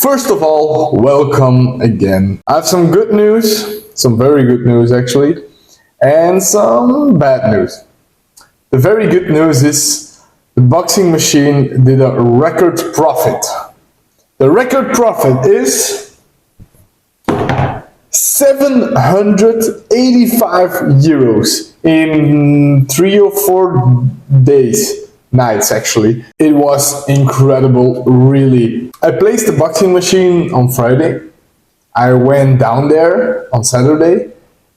First of all, welcome again. I have some good news, some very good news actually, and some bad news. The very good news is the boxing machine did a record profit. The record profit is 785 euros in 3 or 4 days. Nights actually. It was incredible, really. I placed the boxing machine on Friday. I went down there on Saturday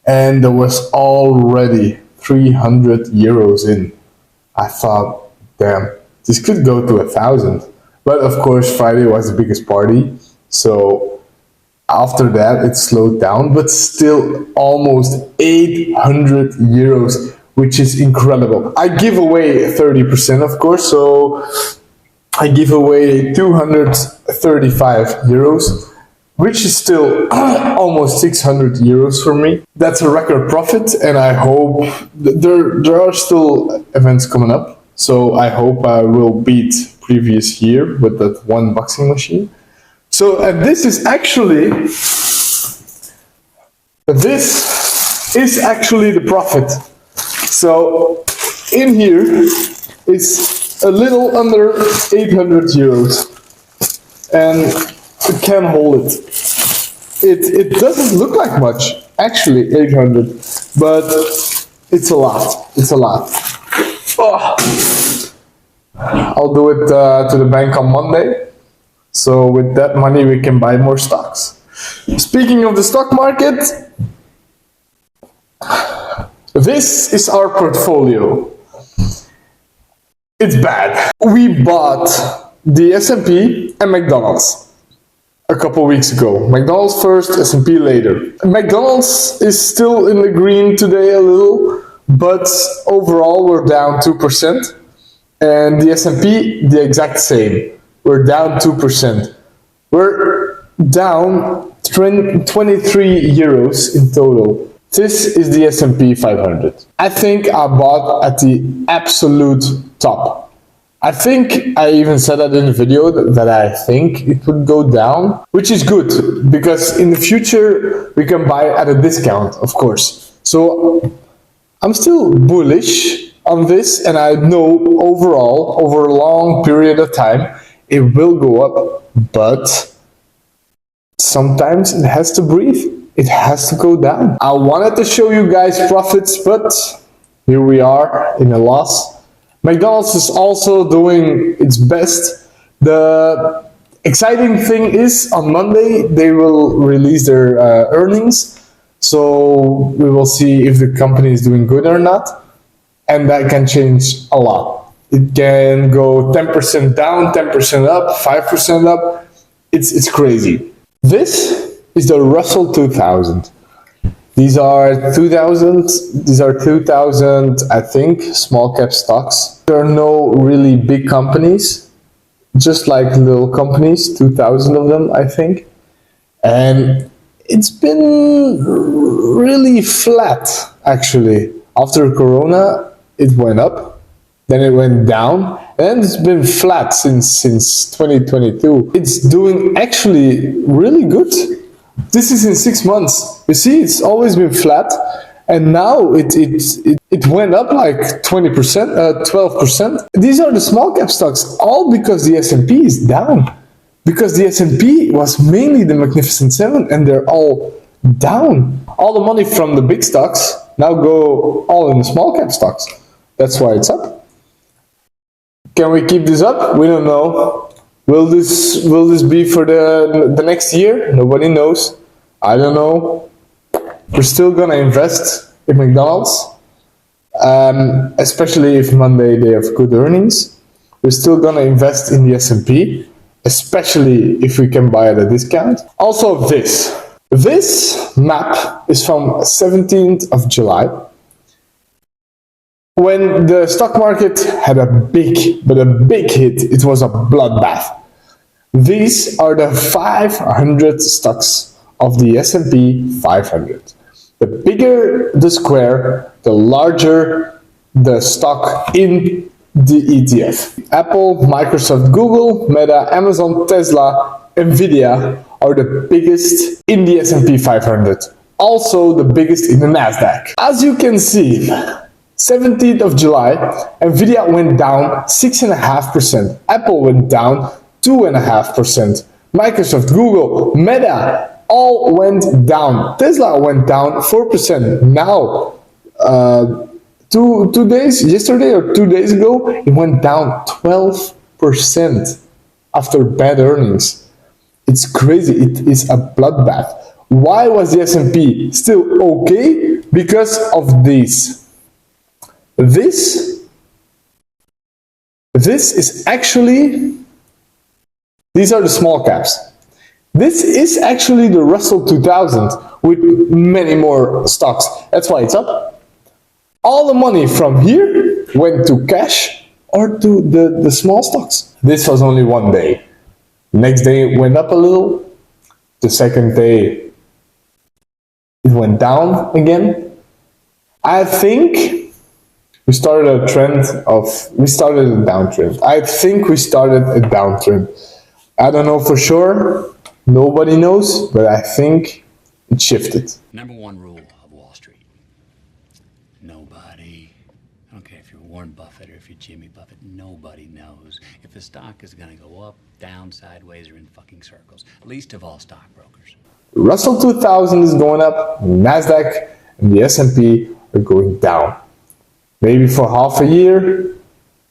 and there was already 300 euros in. I thought, damn, this could go to 1,000. But of course, Friday was the biggest party. So after that, it slowed down, but still almost 800 euros. Which is incredible. I give away 30%, of course, so I give away 235 euros, which is still almost 600 euros for me. That's a record profit, and I hope there are still events coming up, so I hope I will beat previous year with that one boxing machine. So, and this is actually the profit. So in here is a little under 800 euros and it can hold it. It doesn't look like much, actually 800, but it's a lot, it's a lot. Oh. I'll do it to the bank on Monday. So with that money we can buy more stocks. Speaking of the stock market, this is our portfolio. It's bad. We bought the S&P and McDonald's a couple weeks ago. McDonald's first, S&P later. McDonald's is still in the green today a little, but overall we're down 2%. And the S&P, the exact same. We're down 2%. We're down 23 euros in total. This is the S&P 500. I think I bought at the absolute top. I think I even said that in the video that I think it would go down, which is good because in the future we can buy at a discount, of course. So I'm still bullish on this, and I know overall, over a long period of time, it will go up, but sometimes it has to breathe. It has to go down. I wanted to show you guys profits, but here we are in a loss. McDonald's is also doing its best. The exciting thing is on Monday, they will release their earnings. So we will see if the company is doing good or not. And that can change a lot. It can go 10% down, 10% up, 5% up. It's crazy. This is the Russell 2000. These are 2000, I think, small cap stocks. There are no really big companies, just like little companies, 2000 of them, I think. And it's been really flat, actually. After Corona, it went up, then it went down, and it's been flat since 2022. It's doing actually really good. This is in 6 months. You see, it's always been flat, and now it went up like 20%, 12%. These are the small cap stocks, all because the S&P is down. Because the S&P was mainly the Magnificent Seven, and they're all down. All the money from the big stocks now go all in the small cap stocks. That's why it's up. Can we keep this up? We don't know. Will this be for the next year? Nobody knows. I don't know. We're still gonna invest in McDonald's, especially if Monday they have good earnings. We're still gonna invest in the S&P, especially if we can buy at a discount. Also this map is from 17th of July. When the stock market had a big hit, it was a bloodbath. These are the 500 stocks of the S&P 500. The bigger the square, the larger the stock in the ETF. Apple, Microsoft, Google, Meta, Amazon, Tesla, Nvidia are the biggest in the S&P 500. Also the biggest in the nasdaq. As you can see, 17th of July, Nvidia went down 6.5%. Apple went down 2.5%. Microsoft, Google, Meta all went down. Tesla went down 4%. Now, 2 days, yesterday or 2 days ago, it went down 12% after bad earnings. It's crazy. It is a bloodbath. Why was the S&P still okay? Because of this. This is actually, these are the small caps. This is actually the Russell 2000 with many more stocks. That's why it's up. All the money from here went to cash or to the small stocks. This was only one day. Next day it went up a little. The second day it went down again. I think we started a downtrend. I think we started a downtrend. I don't know for sure. Nobody knows, but I think it shifted. Number one rule of Wall Street. Nobody, I don't care if you're Warren Buffett or if you're Jimmy Buffett, nobody knows if the stock is going to go up, down, sideways, or in fucking circles. Least of all stockbrokers. Russell 2000 is going up, NASDAQ and the S&P are going down. Maybe for half a year,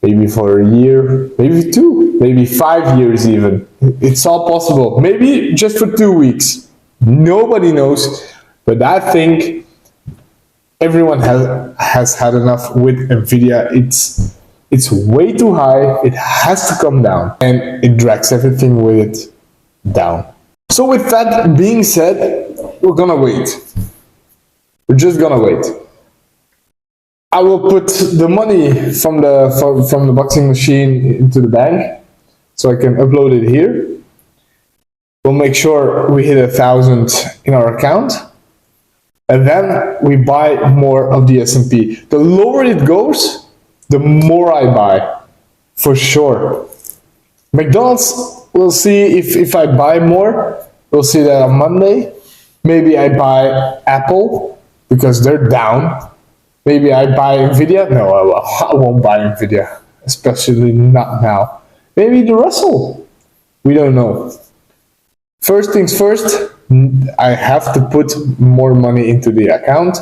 maybe for a year, maybe 2, maybe 5 years even. It's all possible. Maybe just for 2 weeks. Nobody knows. But I think everyone has had enough with Nvidia. It's way too high. It has to come down. And it drags everything with it down. So with that being said, we're gonna wait. We're just gonna wait. I will put the money from the boxing machine into the bank, so I can upload it here. We'll make sure we hit 1,000 in our account, and then we buy more of the S&P. The lower it goes, the more I buy, for sure. McDonald's, we'll see if I buy more. We'll see that on Monday. Maybe I buy Apple because they're down. Maybe I buy Nvidia. No, I won't buy Nvidia, especially not now. Maybe the Russell. We don't know. First things first, I have to put more money into the account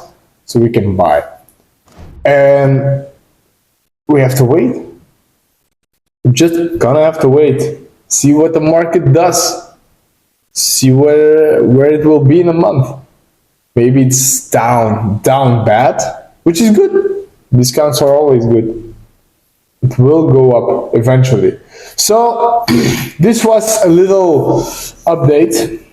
so we can buy. And we have to wait. We're just gonna have to wait. See what the market does. See where it will be in a month. Maybe it's down bad, which is good. Discounts are always good. It will go up eventually. So this was a little update.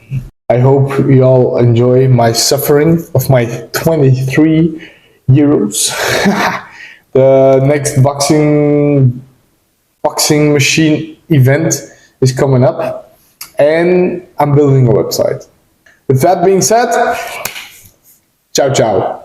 I hope you all enjoy my suffering of my 23 euros. The next boxing machine event is coming up, and I'm building a website. With that being said, ciao ciao.